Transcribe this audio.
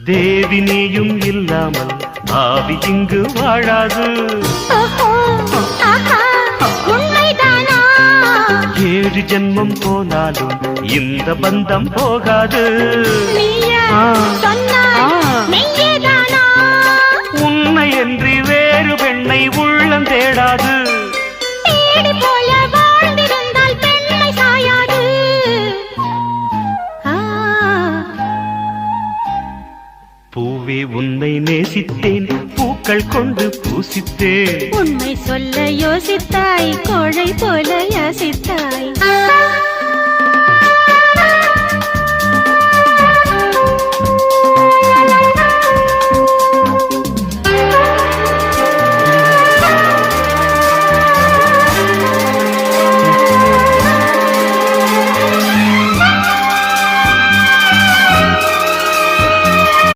தேவி நீயும் இல்லாமல் ஆவி இங்கு வாழாது. உண்மைதானா? 7 ஜென்மம் போனாலும் இந்த பந்தம் போகாது. உன்னை என்று வேறு பெண்ணை உள்ளம் தேடாது. பூவே உன்னை நேசித்தேன், பூக்கள் கொண்டு பூசித்தேன். உண்மை சொல்ல யோசித்தாய், கோழை போல யோசித்தாய்.